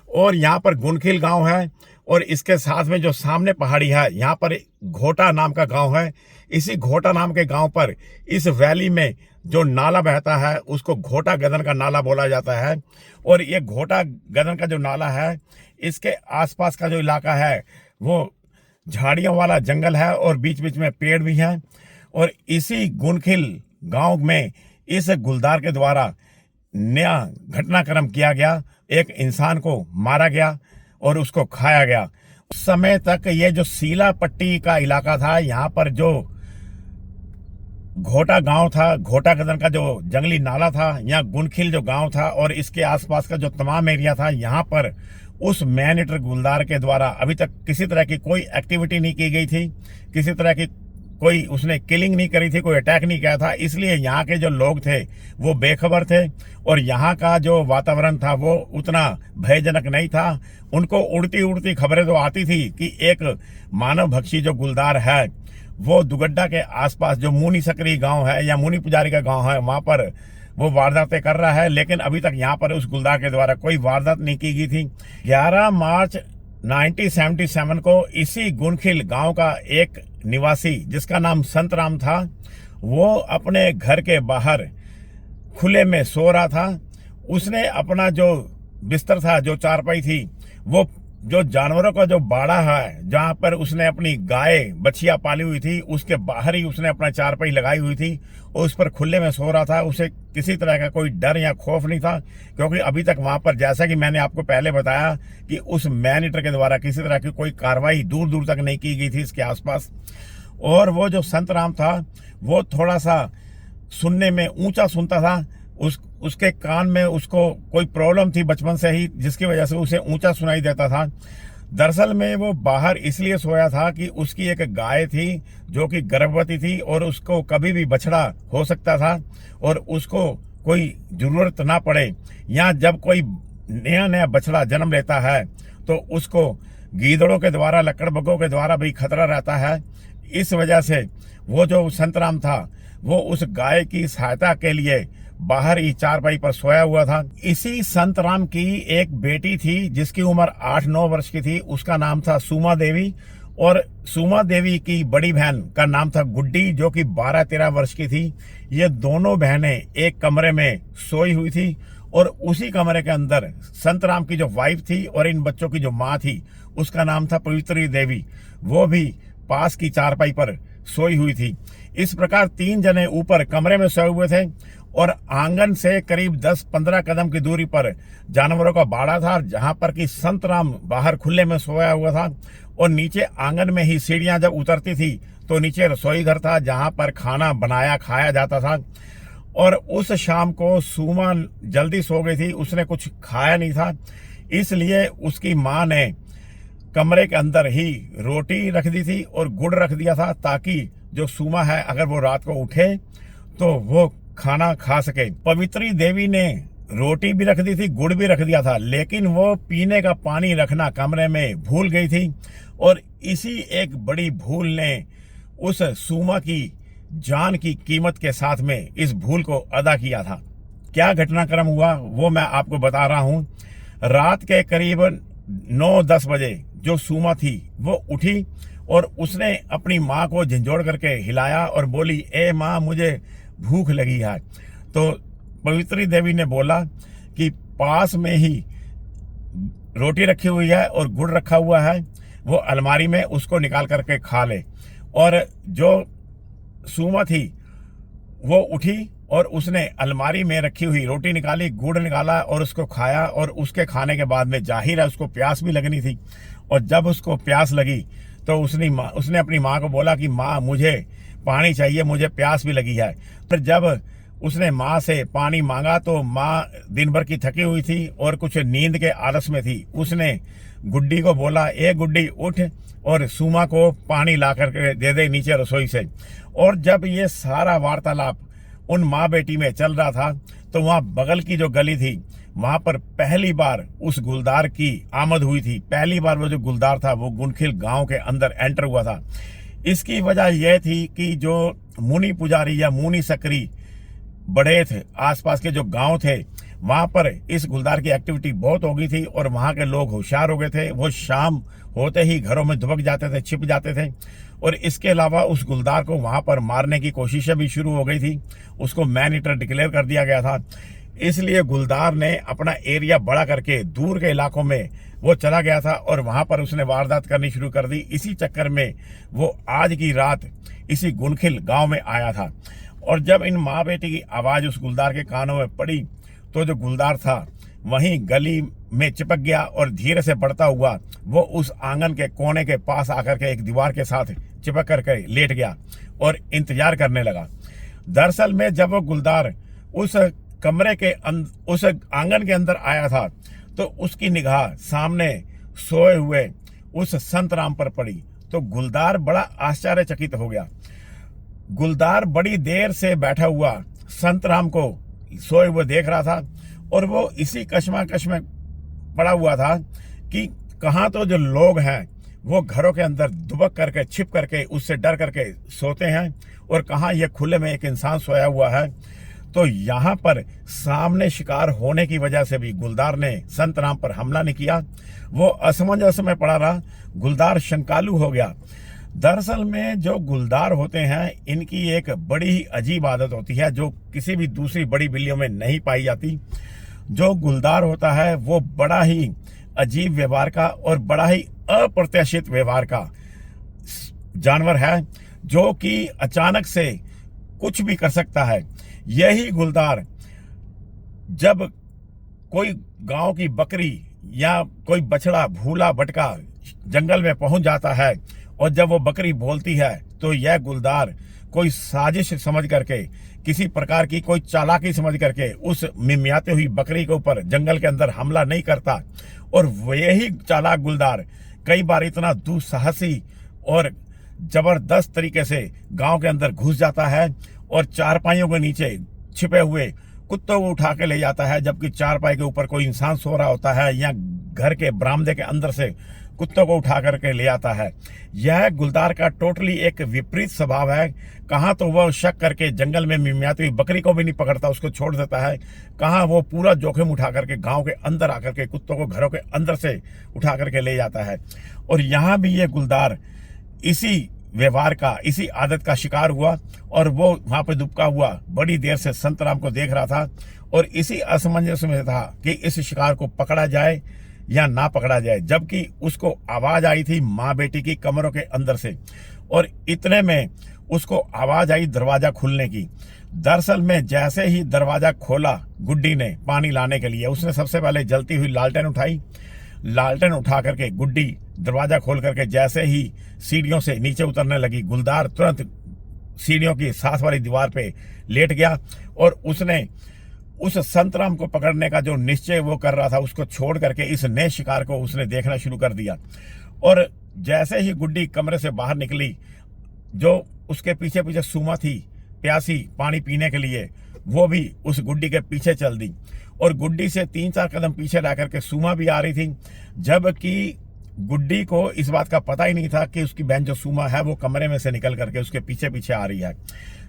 और यहाँ पर गुनखिल गांव है और इसके साथ में जो सामने पहाड़ी है, यहाँ पर घोटा नाम का गांव है। इसी घोटा नाम के गांव पर इस वैली में जो नाला बहता है उसको घोटा गदन का नाला बोला जाता है। और ये घोटा गदन का जो नाला है, इसके आसपास का जो इलाका है वो झाड़ियों वाला जंगल है और बीच बीच में पेड़ भी हैं। और इसी गुनखिल गांव में इस गुलदार के द्वारा नया घटनाक्रम किया गया। एक इंसान को मारा गया और उसको खाया गया। उस समय तक ये जो सीला पट्टी का इलाका था, यहाँ पर जो घोटा गांव था, घोटा गदन का जो जंगली नाला था, यहाँ गुनखिल जो गांव था और इसके आसपास का जो तमाम एरिया था, यहाँ पर उस मैन ईटर गुलदार के द्वारा अभी तक किसी तरह की कोई एक्टिविटी नहीं की गई थी, किसी तरह की कोई उसने किलिंग नहीं करी थी, कोई अटैक नहीं किया था। इसलिए यहाँ के जो लोग थे वो बेखबर थे और यहाँ का जो वातावरण था वो उतना भयजनक नहीं था। उनको उड़ती उड़ती खबरें तो आती थी कि एक मानव भक्षी जो गुलदार है वो दुगड्डा के आसपास जो मुनी सकरी गांव है या मुनी पुजारी का गांव है, वहां पर वो वारदातें कर रहा है। लेकिन अभी तक यहाँ पर उस गुलदार के द्वारा कोई वारदात नहीं की गई थी। 11 मार्च 1977 को इसी गुनखिल गांव का एक निवासी जिसका नाम संतराम था, वो अपने घर के बाहर खुले में सो रहा था। उसने अपना जो बिस्तर था, जो चारपाई थी, वो जो जानवरों का जो बाड़ा है जहां पर उसने अपनी गाय बछिया पाली हुई थी, उसके बाहर ही उसने अपना चारपाई लगाई हुई थी और उस पर खुले में सो रहा था। उसे किसी तरह का कोई डर या खौफ नहीं था, क्योंकि अभी तक वहां पर, जैसा कि मैंने आपको पहले बताया, कि उस मैन ईटर के द्वारा किसी तरह की कोई कार्रवाई दूर दूर तक नहीं की गई थी इसके आसपास। और वो जो संतराम था वो थोड़ा सा सुनने में ऊंचा सुनता था। उसके कान में उसको कोई प्रॉब्लम थी बचपन से ही, जिसकी वजह से उसे ऊंचा सुनाई देता था। दरअसल में वो बाहर इसलिए सोया था कि उसकी एक गाय थी जो कि गर्भवती थी और उसको कभी भी बछड़ा हो सकता था और उसको कोई जरूरत ना पड़े, या जब कोई नया नया बछड़ा जन्म लेता है तो उसको गीदड़ों के द्वारा, लकड़बग्घों के द्वारा भी खतरा रहता है। इस वजह से वो जो संतराम था वो उस गाय की सहायता के लिए बाहर ही चारपाई पर सोया हुआ था। इसी संतराम की एक बेटी थी जिसकी उम्र 8-9 वर्ष की थी। उसका नाम था सुमा देवी और सुमा देवी की बड़ी बहन का नाम था गुड्डी, जो कि 12-13 वर्ष की थी। ये दोनों बहनें एक कमरे में सोई हुई थी और उसी कमरे के अंदर संतराम की जो वाइफ थी और इन बच्चों की जो माँ थी, उसका नाम था पवित्री देवी, वो भी पास की चारपाई पर सोई हुई थी। इस प्रकार 3 जने ऊपर कमरे में सोए हुए थे और आंगन से करीब 10-15 कदम की दूरी पर जानवरों का बाड़ा था, जहां पर कि संतराम बाहर खुले में सोया हुआ था। और नीचे आंगन में ही सीढ़ियां जब उतरती थी तो नीचे रसोई घर था जहां पर खाना बनाया खाया जाता था। और उस शाम को सुमा जल्दी सो गई थी, उसने कुछ खाया नहीं था, इसलिए उसकी माँ ने कमरे के अंदर ही रोटी रख दी थी और गुड़ रख दिया था, ताकि जो सुमा है अगर वो रात को उठे तो वो खाना खा सके। पवित्री देवी ने रोटी भी रख दी थी, गुड़ भी रख दिया था, लेकिन वो पीने का पानी रखना कमरे में भूल गई थी। और इसी एक बड़ी भूल ने उस सुमा की जान की कीमत के साथ में इस भूल को अदा किया था। क्या घटनाक्रम हुआ वो मैं आपको बता रहा हूं। रात के करीब 9-10 बजे जो सुमा थी वो उठी और उसने अपनी माँ को झंझोड़ करके हिलाया और बोली, ए माँ, मुझे भूख लगी है। तो पवित्री देवी ने बोला कि पास में ही रोटी रखी हुई है और गुड़ रखा हुआ है, वो अलमारी में, उसको निकाल करके खा ले। और जो सुमा थी वो उठी और उसने अलमारी में रखी हुई रोटी निकाली, गुड़ निकाला और उसको खाया। और उसके खाने के बाद में जाहिर है उसको प्यास भी लगनी थी, और जब उसको प्यास लगी तो उसने अपनी माँ को बोला कि माँ, मुझे पानी चाहिए, मुझे प्यास भी लगी है। फिर जब उसने माँ से पानी मांगा तो माँ दिन भर की थकी हुई थी और कुछ नींद के आलस में थी। उसने गुड्डी को बोला, ए गुड्डी, उठ और सुमा को पानी ला करके दे दे नीचे रसोई से। और जब ये सारा वार्तालाप उन माँ बेटी में चल रहा था तो वहाँ बगल की जो गली थी वहां पर पहली बार उस गुलदार की आमद हुई थी। पहली बार वो जो गुलदार था वो गुनखिल गांव के अंदर एंटर हुआ था। इसकी वजह यह थी कि जो मुनी पुजारी या मुनी सकरी बड़े थे, आसपास के जो गांव थे, वहां पर इस गुलदार की एक्टिविटी बहुत हो गई थी और वहां के लोग होशियार हो गए थे। वो शाम होते ही घरों में दुबक जाते थे, छिप जाते थे। और इसके अलावा उस गुलदार को वहां पर मारने की कोशिशें भी शुरू हो गई थी। उसको मैन ईटर डिक्लेयर कर दिया गया था। इसलिए गुलदार ने अपना एरिया बड़ा करके दूर के इलाकों में वो चला गया था और वहां पर उसने वारदात करनी शुरू कर दी। इसी चक्कर में वो आज की रात इसी गुनखिल गांव में आया था। और जब इन माँ बेटी की आवाज उस गुलदार के कानों में पड़ी तो जो गुलदार था वहीं गली में चिपक गया और धीरे से बढ़ता हुआ वो उस आंगन के कोने के पास आकर के एक दीवार के साथ चिपक करके लेट गया और इंतजार करने लगा। दरअसल में जब वो गुलदार उस कमरे के उस आंगन के अंदर आया था तो उसकी निगाह सामने सोए हुए उस संत राम पर पड़ी तो गुलदार बड़ा आश्चर्यचकित हो गया। गुलदार बड़ी देर से बैठा हुआ संत राम को सोए हुए देख रहा था और वो इसी कश्मकश में पड़ा हुआ था कि कहाँ तो जो लोग हैं वो घरों के अंदर दुबक करके छिप करके उससे डर करके सोते हैं और कहाँ ये खुले में एक इंसान सोया हुआ है। तो यहाँ पर सामने शिकार होने की वजह से भी गुलदार ने संत राम पर हमला नहीं किया। वो असमंजस में पड़ा रहा। गुलदार शंकालु हो गया। दरअसल में जो गुलदार होते हैं इनकी एक बड़ी ही अजीब आदत होती है जो किसी भी दूसरी बड़ी बिल्लियों में नहीं पाई जाती। जो गुलदार होता है वो बड़ा ही अजीब व्यवहार का और बड़ा ही अप्रत्याशित व्यवहार का जानवर है जो कि अचानक से कुछ भी कर सकता है। यही गुलदार जब कोई गांव की बकरी या कोई बछड़ा भूला भटका जंगल में पहुंच जाता है और जब वो बकरी बोलती है तो यह गुलदार कोई साजिश समझ करके किसी प्रकार की कोई चालाकी समझ करके उस मिमियाते हुई बकरी के ऊपर जंगल के अंदर हमला नहीं करता। और यही चालाक गुलदार कई बार इतना दुस्साहसी और जबरदस्त तरीके से गांव के अंदर घुस जाता है और चारपाइयों के नीचे छिपे हुए कुत्तों को उठा के ले जाता है, जबकि चारपाई के ऊपर कोई इंसान सो रहा होता है या घर के बरामदे के अंदर से कुत्तों को उठा करके ले आता है। यह गुलदार का टोटली एक विपरीत स्वभाव है। कहाँ तो वह शक करके जंगल में मिमियाती हुई बकरी को भी नहीं पकड़ता, उसको छोड़ देता है। कहाँ वो पूरा जोखिम उठा करके गांव के अंदर आकर के कुत्तों को घरों के अंदर से उठा करके ले जाता है। और यहाँ भी ये गुलदार इसी व्यवहार का, इसी आदत का शिकार हुआ और वो वहां पे दुबका हुआ बड़ी देर से संत राम को देख रहा था और इसी असमंजस में था कि इस शिकार को पकड़ा जाए या ना पकड़ा जाए। जबकि उसको आवाज आई थी माँ बेटी की कमरों के अंदर से और इतने में उसको आवाज आई दरवाजा खुलने की। दरअसल में जैसे ही दरवाजा खोला गुड्डी ने पानी लाने के लिए, उसने सबसे पहले जलती हुई लालटेन उठाई। लालटेन उठा करके गुड्डी दरवाजा खोल करके जैसे ही सीढ़ियों से नीचे उतरने लगी, गुलदार तुरंत सीढ़ियों की साथ वाली दीवार पे लेट गया और उसने उस संतराम को पकड़ने का जो निश्चय वो कर रहा था उसको छोड़ करके इस नए शिकार को उसने देखना शुरू कर दिया। और जैसे ही गुड्डी कमरे से बाहर निकली, जो उसके पीछे पीछे सुमा थी प्यासी पानी पीने के लिए, वो भी उस गुड्डी के पीछे चल दी और गुड्डी से 3-4 कदम पीछे ला करके सुमा भी आ रही थी। जबकि गुड्डी को इस बात का पता ही नहीं था कि उसकी बहन जो सुमा है वो कमरे में से निकल करके उसके पीछे पीछे आ रही है।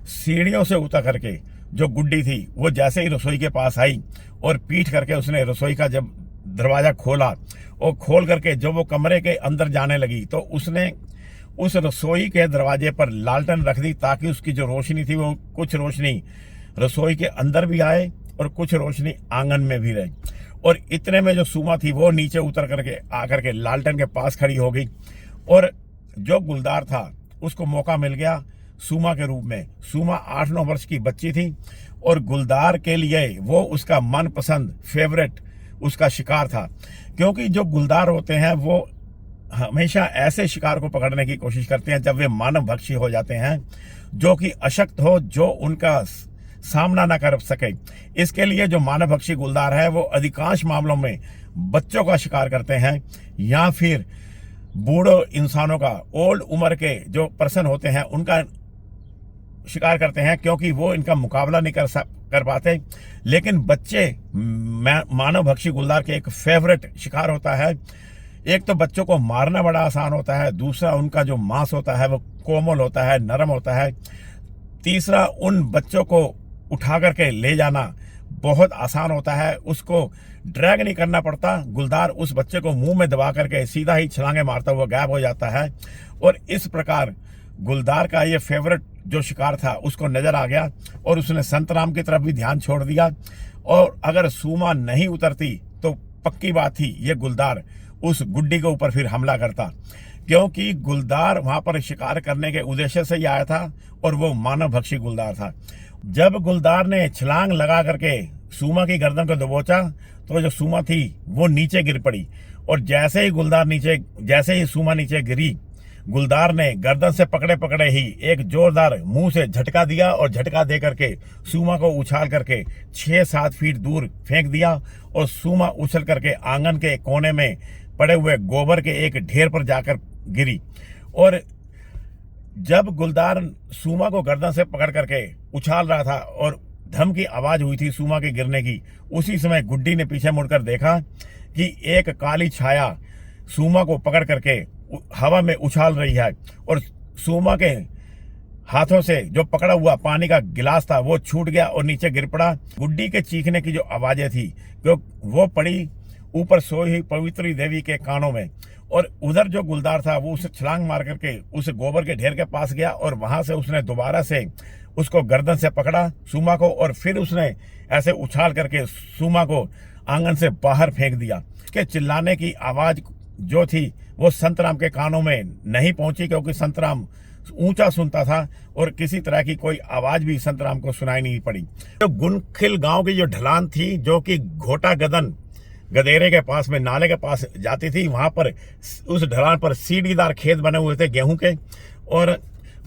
सीढ़ियों से उतर करके जो गुड्डी थी वो जैसे ही रसोई के पास आई और पीट करके उसने रसोई का जब दरवाजा खोला और खोल करके जब वो कमरे के अंदर जाने लगी तो उसने उस रसोई के दरवाजे पर लालटेन रख दी ताकि उसकी जो रोशनी थी वो कुछ रोशनी रसोई के अंदर भी आए और कुछ रोशनी आंगन में भी रहे। और इतने में जो सुमा थी वो नीचे उतर करके आकर के लालटेन के पास खड़ी हो गई और जो गुलदार था उसको मौका मिल गया सुमा के रूप में। सुमा 8-9 वर्ष की बच्ची थी और गुलदार के लिए वो उसका मनपसंद फेवरेट उसका शिकार था, क्योंकि जो गुलदार होते हैं वो हमेशा ऐसे शिकार को पकड़ने की कोशिश करते हैं जब वे मानव भक्षी हो जाते हैं, जो कि अशक्त हो, जो उनका सामना ना कर सके। इसके लिए जो मानव भक्षी गुलदार है वो अधिकांश मामलों में बच्चों का शिकार करते हैं या फिर बूढ़ो इंसानों का, ओल्ड उम्र के जो पर्सन होते हैं उनका शिकार करते हैं, क्योंकि वो इनका मुकाबला नहीं कर पाते। लेकिन बच्चे मानव भक्षी गुलदार के एक फेवरेट शिकार होता है। एक तो बच्चों को मारना बड़ा आसान होता है, दूसरा उनका जो मांस होता है वो कोमल होता है, नरम होता है, तीसरा उन बच्चों को उठा करके ले जाना बहुत आसान होता है, उसको ड्रैग नहीं करना पड़ता। गुलदार उस बच्चे को मुंह में दबा करके सीधा ही छलांगे मारता हुआ गायब हो जाता है। और इस प्रकार गुलदार का ये फेवरेट जो शिकार था उसको नजर आ गया और उसने संतराम की तरफ भी ध्यान छोड़ दिया। और अगर सूमा नहीं उतरती तो पक्की बात थी ये गुलदार उस गुड्डी के ऊपर फिर हमला करता, क्योंकि गुलदार वहां पर शिकार करने के उद्देश्य से ही आया था और वो मानव भक्षी गुलदार था। जब गुलदार ने छलांग लगा करके सूमा की गर्दन को दबोचा तो जो सूमा थी वो नीचे गिर पड़ी। और जैसे ही सूमा नीचे गिरी, गुलदार ने गर्दन से पकड़े पकड़े ही एक जोरदार मुंह से झटका दिया और झटका दे करके सूमा को उछाल करके 6-7 फीट दूर फेंक दिया। और सूमा उछल करके आंगन के कोने में पड़े हुए गोबर के एक ढेर पर जाकर गिरी। और जब गुलदार सूमा को गर्दन से पकड़ करके उछाल रहा था और धम की आवाज हुई थी सूमा के गिरने की, उसी समय गुड्डी ने पीछे मुड़कर देखा कि एक काली छाया सूमा को पकड़ करके हवा में उछाल रही है। और सूमा के हाथों से जो पकड़ा हुआ पानी का गिलास था वो छूट गया और नीचे गिर पड़ा। गुड्डी के चीखने की जो आवाजें थी वो पड़ी ऊपर सोई हुई पवित्री देवी के कानों में। और उधर जो गुलदार था वो उसे छलांग मार करके उस गोबर के ढेर के पास गया और वहां से उसने दोबारा से उसको गर्दन से पकड़ा सूमा को, और फिर उसने ऐसे उछाल करके सूमा को आंगन से बाहर फेंक दिया। उसके चिल्लाने की आवाज जो थी वो संतराम के कानों में नहीं पहुंची, क्योंकि संतराम ऊंचा सुनता था और किसी तरह की कोई आवाज भी संतराम को सुनाई नहीं पड़ी। तो गुनखिल गांव की जो ढलान थी जो कि घोटा गदेरे के पास में नाले के पास जाती थी, वहां पर उस ढलान पर सीढ़ीदार खेत बने हुए थे गेहूं के। और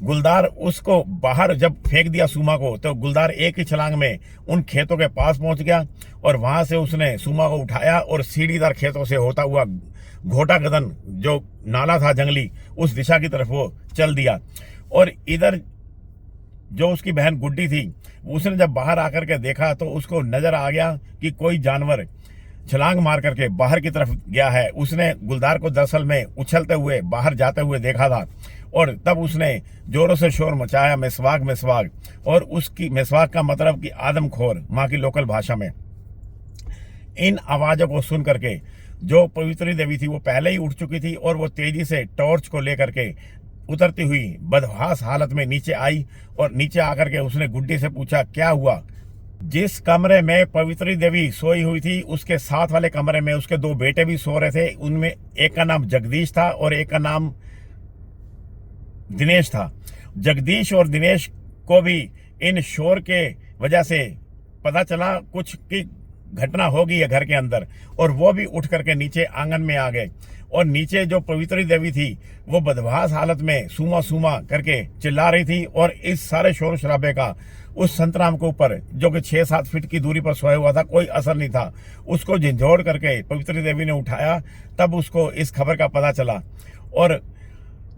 गुलदार उसको बाहर जब फेंक दिया सूमा को, तो गुलदार एक ही छलांग में उन खेतों के पास पहुंच गया और वहां से उसने सूमा को उठाया और सीढ़ीदार खेतों से होता हुआ घोटा गदन जो नाला था जंगली उस दिशा की तरफ वो चल दिया। और इधर जो उसकी बहन गुड्डी थी उसने जब बाहर आकर के देखा तो उसको नजर आ गया कि कोई जानवर छलांग मार करके बाहर की तरफ गया है। उसने गुलदार को दरअसल में उछलते हुए बाहर जाते हुए देखा था और तब उसने जोरों से शोर मचाया, मेस्वाक मेस्वाक। और उसकी मेस्वाक का मतलब कि आदमखोर माँ की लोकल भाषा में। इन आवाजों को सुन करके जो पवित्री देवी थी वो पहले ही उठ चुकी थी और वो तेजी से टॉर्च को लेकर के उतरती हुई बदहास हालत में नीचे आई। और नीचे आकर के उसने गुड्डी से पूछा क्या हुआ। जिस कमरे में पवित्री देवी सोई हुई थी उसके साथ वाले कमरे में उसके 2 बेटे भी सो रहे थे। उनमें एक का नाम जगदीश था और एक का नाम दिनेश था। जगदीश और दिनेश को भी इन शोर के वजह से पता चला कुछ की घटना होगी है घर के अंदर, और वो भी उठ करके नीचे आंगन में आ गए। और नीचे जो पवित्री देवी थी वो बदमाश हालत में सूमा सूमा करके चिल्ला रही थी और इस सारे शोर शराबे का उस संतराम के ऊपर जो कि 6-7 फीट की दूरी पर सोया हुआ था कोई असर नहीं था। उसको झंझोड़ करके पवित्री देवी ने उठाया, तब उसको इस खबर का पता चला। और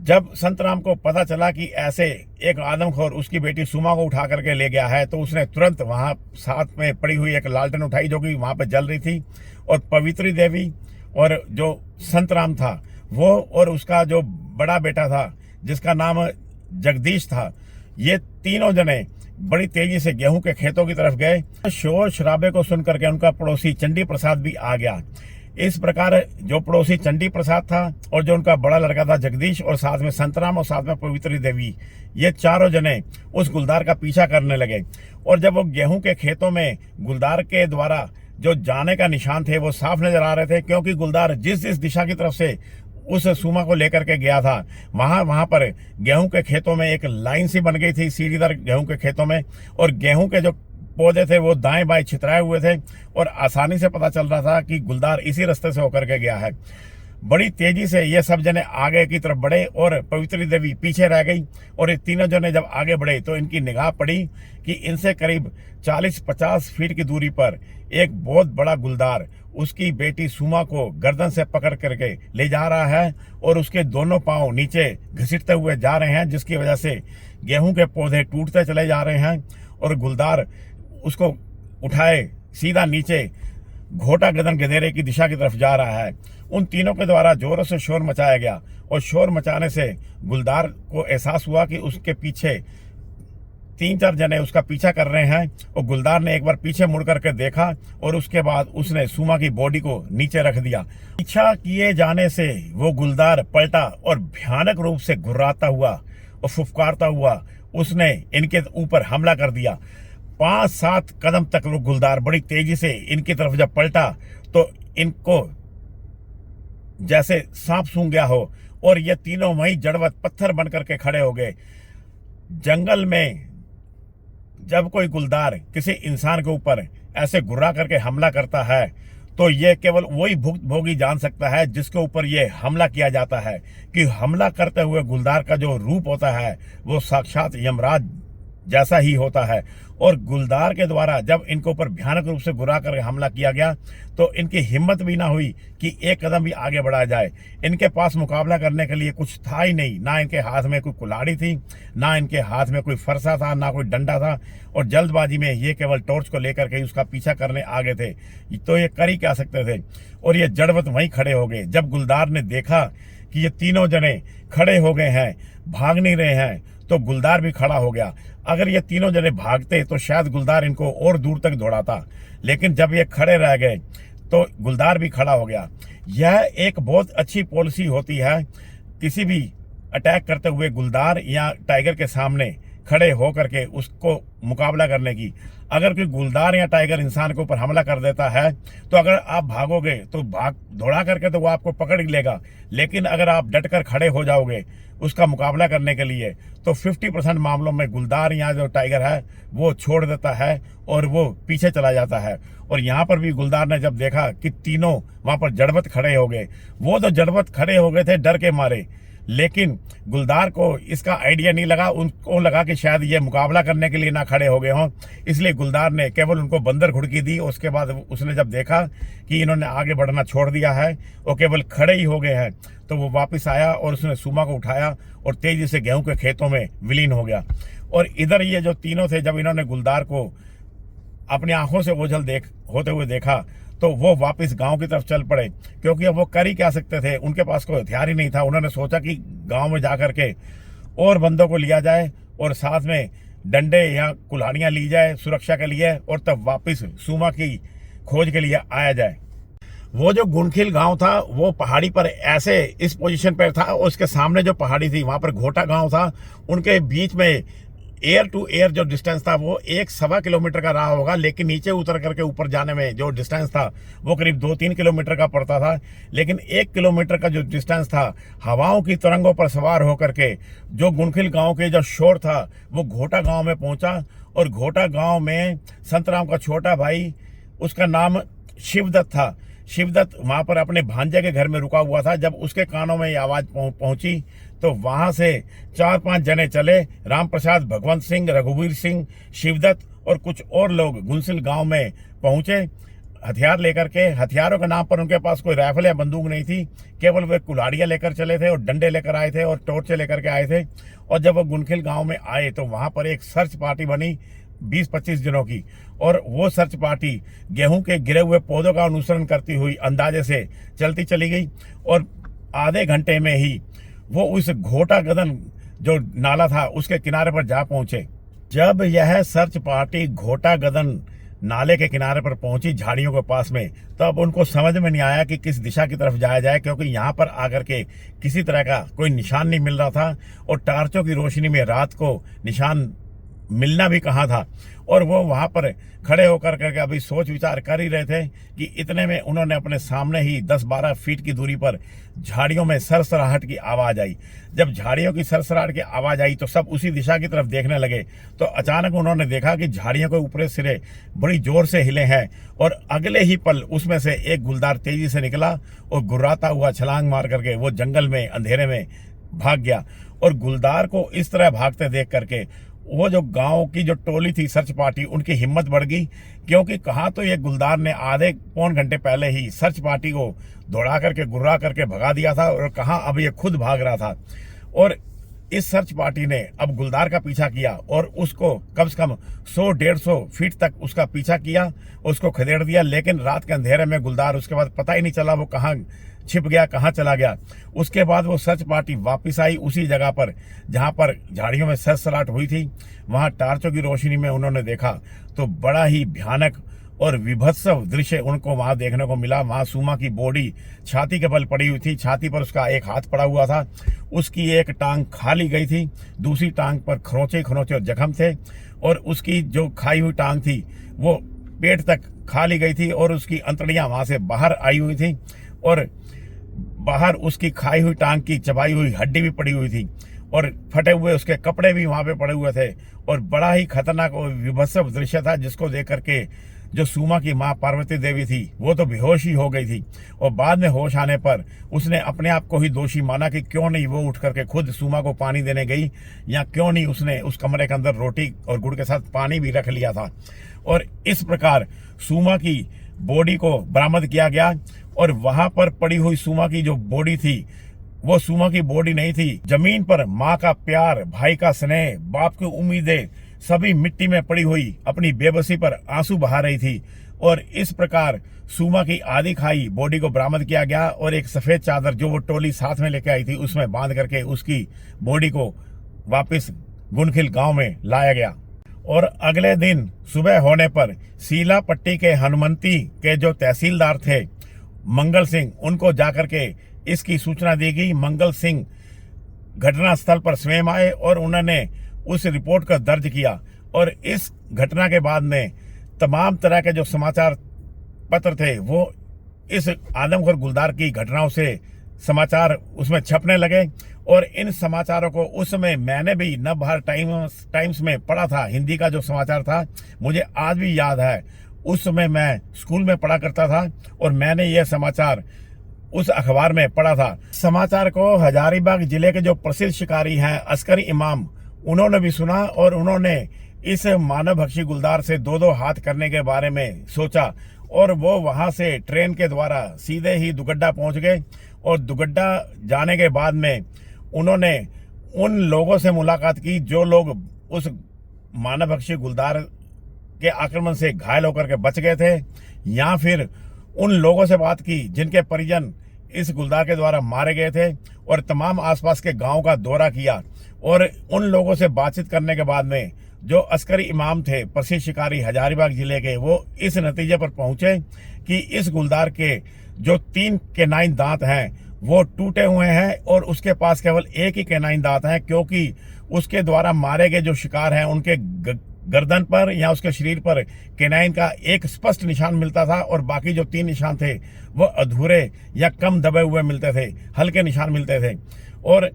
जब संतराम को पता चला कि ऐसे एक आदमखोर उसकी बेटी सुमा को उठा करके ले गया है, तो उसने तुरंत वहां साथ में पड़ी हुई एक लालटेन उठाई जो कि वहां पर जल रही थी। और पवित्री देवी और जो संतराम था वो और उसका जो बड़ा बेटा था जिसका नाम जगदीश था, ये तीनों जने बड़ी तेजी से गेहूं के खेतों की तरफ गए। शोर शराबे को सुनकर के उनका पड़ोसी चंडी प्रसाद भी आ गया। इस प्रकार जो पड़ोसी चंडी प्रसाद था और जो उनका बड़ा लड़का था जगदीश और साथ में संतराम और साथ में पवित्री देवी, ये चारों जने उस गुलदार का पीछा करने लगे। और जब वो गेहूं के खेतों में गुलदार के द्वारा जो जाने का निशान थे वो साफ नजर आ रहे थे, क्योंकि गुलदार जिस दिशा की तरफ से उस सूमा को लेकर के गया था वहां पर गेहूं के खेतों में एक लाइन सी बन गई थी सीढ़ीदार गेहूं के खेतों में, और गेहूं के जो पौधे थे वो दाएं बाएं छितराए हुए थे और आसानी से पता चल रहा था कि गुलदार इसी रास्ते से होकर के गया है। बड़ी तेजी से ये सब जने आगे की तरफ बढ़े और पवित्री देवी पीछे रह गई। और ये तीनों जने जब आगे बढ़े तो इनकी निगाह पड़ी कि इनसे करीब 40-50 फीट की दूरी पर एक बहुत बड़ा गुलदार उसकी बेटी सुमा को गर्दन से पकड़ करके ले जा रहा है और उसके दोनों पांव नीचे घसीटते हुए जा रहे हैं, जिसकी वजह से गेहूं के पौधे टूटते चले जा रहे हैं। और गुलदार उसको उठाए सीधा नीचे घोटा गदन गधेरे की दिशा की तरफ जा रहा है। उन तीनों के द्वारा जोरों से शोर मचाया गया और शोर मचाने से गुलदार को एहसास हुआ कि उसके पीछे 3-4 जने उसका पीछा कर रहे हैं और गुलदार ने एक बार पीछे मुड़ करके देखा और उसके बाद उसने सुमा की बॉडी को नीचे रख दिया। पीछा किए जाने से वो गुलदार पलटा और भयानक रूप से घुर्राता हुआ और फुफकारता हुआ उसने इनके ऊपर हमला कर दिया। 5-7 कदम तक वो गुलदार बड़ी तेजी से इनकी तरफ जब पलटा तो इनको जैसे सांप सूंघ गया हो और ये तीनों वहीं जड़वत पत्थर बन करके खड़े हो गए। जंगल में जब कोई गुलदार किसी इंसान के ऊपर ऐसे गुर्रा करके हमला करता है तो ये केवल वही भुक्त भोगी जान सकता है जिसके ऊपर ये हमला किया जाता है कि हमला करते हुए गुलदार का जो रूप होता है वो साक्षात यमराज जैसा ही होता है। और गुलदार के द्वारा जब इनके ऊपर भयानक रूप से गुर्रा करके हमला किया गया तो इनकी हिम्मत भी ना हुई कि एक कदम भी आगे बढ़ा जाए। इनके पास मुकाबला करने के लिए कुछ था ही नहीं, ना इनके हाथ में कोई कुल्हाड़ी थी, ना इनके हाथ में कोई फरसा था, ना कोई डंडा था और जल्दबाजी में ये केवल टॉर्च को लेकर के उसका पीछा करने आगे थे। तो ये कर ही क्या सकते थे और ये जड़वत वहीं खड़े हो गए। जब गुलदार ने देखा कि ये तीनों जने खड़े हो गए हैं, भाग नहीं रहे हैं, तो गुलदार भी खड़ा हो गया। अगर ये तीनों जने भागते तो शायद गुलदार इनको और दूर तक दौड़ाता, लेकिन जब ये खड़े रह गए तो गुलदार भी खड़ा हो गया। यह एक बहुत अच्छी पॉलिसी होती है किसी भी अटैक करते हुए गुलदार या टाइगर के सामने खड़े हो करके उसको मुकाबला करने की। अगर कोई गुलदार या टाइगर इंसान के ऊपर हमला कर देता है तो अगर आप भागोगे तो भाग दौड़ा करके तो वो आपको पकड़ ही लेगा, लेकिन अगर आप डटकर खड़े हो जाओगे उसका मुकाबला करने के लिए तो 50% मामलों में गुलदार या जो टाइगर है वो छोड़ देता है और वो पीछे चला जाता है। और यहाँ पर भी गुलदार ने जब देखा कि तीनों वहां पर जड़वत खड़े हो गए, वो तो जड़वत खड़े हो गए थे डर के मारे, लेकिन गुलदार को इसका आइडिया नहीं लगा। उनको लगा कि शायद ये मुकाबला करने के लिए ना खड़े हो गए हों, इसलिए गुलदार ने केवल उनको बंदर घुड़की दी। उसके बाद उसने जब देखा कि इन्होंने आगे बढ़ना छोड़ दिया है, वो केवल खड़े ही हो गए हैं, तो वो वापस आया और उसने सुमा को उठाया और तेजी से गेहूं के खेतों में विलीन हो गया। और इधर ये जो तीनों थे, जब इन्होंने गुलदार को अपनी आंखों से ओझल होते हुए देखा तो वो वापस गांव की तरफ चल पड़े, क्योंकि अब वो कर ही क्या सकते थे, उनके पास कोई हथियार ही नहीं था। उन्होंने सोचा कि गांव में जाकर के और बंदों को लिया जाए और साथ में डंडे या कुल्हाड़ियां ली जाए सुरक्षा के लिए, और तब वापस सुमा की खोज के लिए आया जाए। वो जो गुनखिल गांव था वो पहाड़ी पर ऐसे इस पोजीशन पर था, और उसके सामने जो पहाड़ी थी वहां पर घोटा गांव था। उनके बीच में एयर टू एयर जो डिस्टेंस था वो 1-1.25 किलोमीटर का रहा होगा, लेकिन नीचे उतर करके ऊपर जाने में जो डिस्टेंस था वो करीब 2-3 किलोमीटर का पड़ता था। लेकिन 1 किलोमीटर का जो डिस्टेंस था, हवाओं की तरंगों पर सवार होकर के जो गुनखिल गांव के जो शोर था वो घोटा गांव में पहुंचा। और घोटा गांव में संतराम का छोटा भाई, उसका नाम शिवदत्त था, शिवदत्त वहां पर अपने भांजे के घर में रुका हुआ था। जब उसके कानों में ये आवाज पहुंची तो वहां से 4-5 जने चले, राम प्रसाद, भगवंत सिंह, रघुवीर सिंह, शिवदत्त और कुछ और लोग गुनसिल गांव में पहुंचे हथियार लेकर के। हथियारों के नाम पर उनके पास कोई राइफल या बंदूक नहीं थी, केवल वे कुल्हाड़ियां लेकर चले थे और डंडे लेकर आए थे और टॉर्च लेकर के आए थे। और जब वो गुनखिल गांव में आए तो वहां पर एक सर्च पार्टी बनी 20-25 दिनों की, और वो सर्च पार्टी गेहूं के गिरे हुए पौधों का अनुसरण करती हुई अंदाजे से चलती चली गई। और आधे घंटे में ही वो उस घोटा गदन जो नाला था उसके किनारे पर जा पहुंचे। जब यह सर्च पार्टी घोटा गदन नाले के किनारे पर पहुंची झाड़ियों के पास में, तब उनको समझ में नहीं आया कि किस दिशा की तरफ जाया जाए, क्योंकि यहाँ पर आकर के किसी तरह का कोई निशान नहीं मिल रहा था और टार्चों की रोशनी में रात को निशान मिलना भी कहाँ था। और वो वहां पर खड़े होकर करके अभी सोच विचार कर ही रहे थे कि इतने में उन्होंने अपने सामने ही 10-12 फीट की दूरी पर झाड़ियों में सरसराहट की आवाज आई। जब झाड़ियों की सरसराहट की आवाज आई तो सब उसी दिशा की तरफ देखने लगे, तो अचानक उन्होंने देखा कि झाड़ियों के ऊपरी सिरे बड़ी जोर से हिले हैं और अगले ही पल उसमें से एक गुलदार तेजी से निकला और गुर्राता हुआ छलांग मार करके वो जंगल में अंधेरे में भाग गया। और गुलदार को इस तरह भागते देख करके वो जो गांव की जो टोली थी सर्च पार्टी, उनकी हिम्मत बढ़ गई, क्योंकि कहा तो ये गुलदार ने आधे पौन घंटे पहले ही सर्च पार्टी को दौड़ा करके गुर्रा करके भगा दिया था और कहा अब ये खुद भाग रहा था। और इस सर्च पार्टी ने अब गुलदार का पीछा किया और उसको कम से कम 100-150 फीट तक उसका पीछा किया, उसको खदेड़ दिया। लेकिन रात के अंधेरे में गुलदार उसके बाद पता ही नहीं चला वो कहाँ छिप गया, कहाँ चला गया। उसके बाद वो सर्च पार्टी वापस आई उसी जगह पर जहाँ पर झाड़ियों में सरसराहट हुई थी। वहाँ टार्चों की रोशनी में उन्होंने देखा तो बड़ा ही भयानक और विभत्स दृश्य उनको वहां देखने को मिला। वहां सुमा की बॉडी छाती के बल पड़ी हुई थी, छाती पर उसका एक हाथ पड़ा हुआ था, उसकी एक टांग खा ली गई थी, दूसरी टांग पर खरोंचे खरोंचे और जख्म थे और उसकी जो खाई हुई टांग थी वो पेट तक खा ली गई थी और उसकी अंतड़ियां वहां से बाहर आई हुई थी और बाहर उसकी खाई हुई टांग की चबाई हुई हड्डी भी पड़ी हुई थी और फटे हुए उसके कपड़े भी वहां पे पड़े हुए थे और बड़ा ही खतरनाक और विभत्स दृश्य था, जिसको देख करके जो सुमा की माँ पार्वती देवी थी वो तो बेहोश ही हो गई थी। और बाद में होश आने पर उसने अपने आप को ही दोषी माना कि क्यों नहीं वो उठ करके खुद सुमा को पानी देने गई, या क्यों नहीं उसने उस कमरे के अंदर रोटी और गुड़ के साथ पानी भी रख लिया था। और इस प्रकार सुमा की बॉडी को बरामद किया गया और वहां पर पड़ी हुई सुमा की जो बॉडी थी वो सुमा की बॉडी नहीं थी। जमीन पर माँ का प्यार, भाई का स्नेह, बाप की उम्मीदें सभी मिट्टी में पड़ी हुई अपनी बेबसी पर आंसू बहा रही थी। और इस प्रकार सुमा की आधी खाई बॉडी को बरामद किया गया और एक सफेद चादर जो वो टोली साथ में लेके आई थी उसमें बांध करके उसकी बॉडी को वापस गुनखिल गांव में लाया गया। और अगले दिन सुबह होने पर सीला पट्टी के हनुमंती के जो तहसीलदार थे मंगल सिंह, उनको जाकर के इसकी सूचना दी गई। मंगल सिंह घटना स्थल पर स्वयं आए और उन्होंने उस रिपोर्ट का दर्ज किया और इस घटना के बाद में तमाम तरह के जो समाचार पत्र थे वो इस आदमखोर गुलदार की घटनाओं से समाचार उसमें छपने लगे। और इन समाचारों को उस समय मैंने भी नवभारत टाइम्स में पढ़ा था। हिंदी का जो समाचार था मुझे आज भी याद है, उस समय मैं स्कूल में पढ़ा करता था और मैंने यह समाचार उस अखबार में पढ़ा था। समाचार को हजारीबाग जिले के जो प्रसिद्ध शिकारी हैं अस्करी इमाम, उन्होंने भी सुना और उन्होंने इस मानव भक्षी गुलदार से दो दो हाथ करने के बारे में सोचा और वो वहां से ट्रेन के द्वारा सीधे ही दुगड्डा पहुंच गए। और दुगड्डा जाने के बाद में उन्होंने उन लोगों से मुलाकात की जो लोग उस मानव भक्षी गुलदार के आक्रमण से घायल होकर के बच गए थे, या फिर उन लोगों से बात की जिनके परिजन इस गुलदार के द्वारा मारे गए थे और तमाम आसपास के गांव का दौरा किया। और उन लोगों से बातचीत करने के बाद में जो अस्करी इमाम थे प्रसिद्ध शिकारी हजारीबाग जिले के, वो इस नतीजे पर पहुंचे कि इस गुलदार के जो 3 कैनाइन दांत हैं वो टूटे हुए हैं और उसके पास केवल एक ही कैनाइन दांत है, क्योंकि उसके द्वारा मारे गए जो शिकार हैं उनके गर्दन पर या उसके शरीर पर कैनाइन का एक स्पष्ट निशान मिलता था और बाकी जो 3 निशान थे वो अधूरे या कम दबे हुए मिलते थे, हल्के निशान मिलते थे। और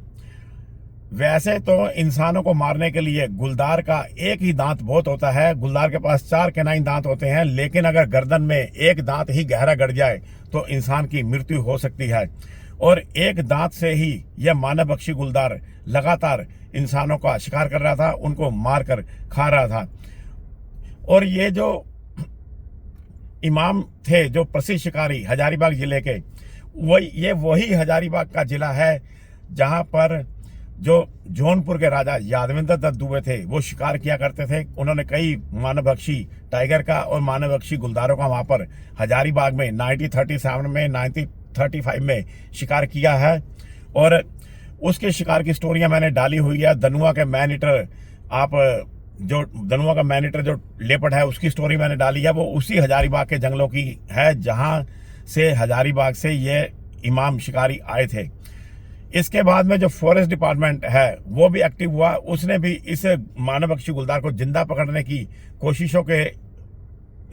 वैसे तो इंसानों को मारने के लिए गुलदार का एक ही दांत बहुत होता है। गुलदार के पास 4 कैनाइन दांत होते हैं, लेकिन अगर गर्दन में एक दांत ही गहरा गड़ जाए तो इंसान की मृत्यु हो सकती है। और एक दांत से ही यह मानव भक्षी गुलदार लगातार इंसानों का शिकार कर रहा था, उनको मारकर खा रहा था। और ये जो इमाम थे जो प्रसिद्ध शिकारी हजारीबाग जिले के, ये वही हजारीबाग का जिला है जहां पर जो जौनपुर के राजा यादवेंद्र दत्त दुबे थे वो शिकार किया करते थे। उन्होंने कई मानव भक्षी टाइगर का और मानव भक्षी गुलदारों का वहां पर हजारीबाग में 1937 में 1935 में शिकार किया है। और उसके शिकार की स्टोरियां मैंने डाली हुई है। दनुआ के मैन ईटर, आप जो दनुआ का मैन ईटर जो लेपर्ड है उसकी स्टोरी मैंने डाली है, वो उसी हजारीबाग के जंगलों की है जहां से हजारीबाग से ये इमाम शिकारी आए थे। इसके बाद में जो फॉरेस्ट डिपार्टमेंट है वो भी एक्टिव हुआ, उसने भी इस मानव भक्षी गुलदार को जिंदा पकड़ने की कोशिशों के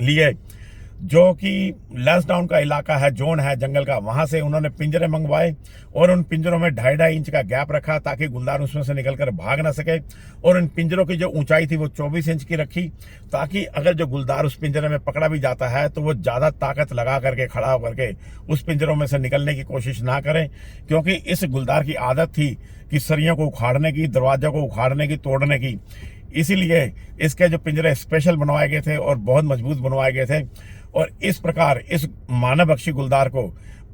लिए, जो कि लैंसडाउन का इलाका है, जोन है जंगल का, वहां से उन्होंने पिंजरे मंगवाए और उन पिंजरों में 2.5 इंच का गैप रखा ताकि गुलदार उसमें से निकलकर भाग ना सके। और उन पिंजरों की जो ऊंचाई थी वो 24 इंच की रखी ताकि अगर जो गुलदार उस पिंजरे में पकड़ा भी जाता है तो वो ज्यादा ताकत लगा करके खड़ा होकर के उस पिंजरों में से निकलने की कोशिश ना करें, क्योंकि इस गुलदार की आदत थी कि सरियों को उखाड़ने की, दरवाजों को उखाड़ने की, तोड़ने की। इसीलिए इसके जो पिंजरे स्पेशल बनवाए गए थे और बहुत मजबूत बनवाए गए थे। और इस प्रकार इस मानव भक्षी गुलदार को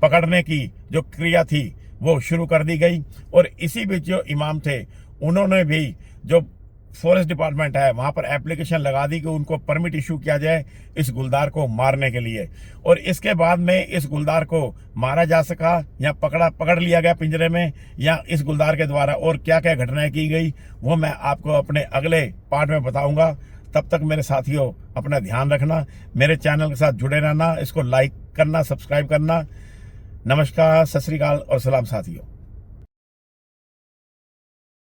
पकड़ने की जो क्रिया थी वो शुरू कर दी गई। और इसी बीच जो इमाम थे उन्होंने भी जो फॉरेस्ट डिपार्टमेंट है वहां पर एप्लीकेशन लगा दी कि उनको परमिट इशू किया जाए इस गुलदार को मारने के लिए। और इसके बाद में इस गुलदार को मारा जा सका या पकड़ लिया गया पिंजरे में, या इस गुलदार के द्वारा और क्या क्या घटनाएं की गई वो मैं आपको अपने अगले पार्ट में बताऊंगा। तब तक मेरे साथियों अपना ध्यान रखना, मेरे चैनल के साथ जुड़े रहना, इसको लाइक करना, सब्सक्राइब करना। नमस्कार, सत श्री अकाल और सलाम साथियों।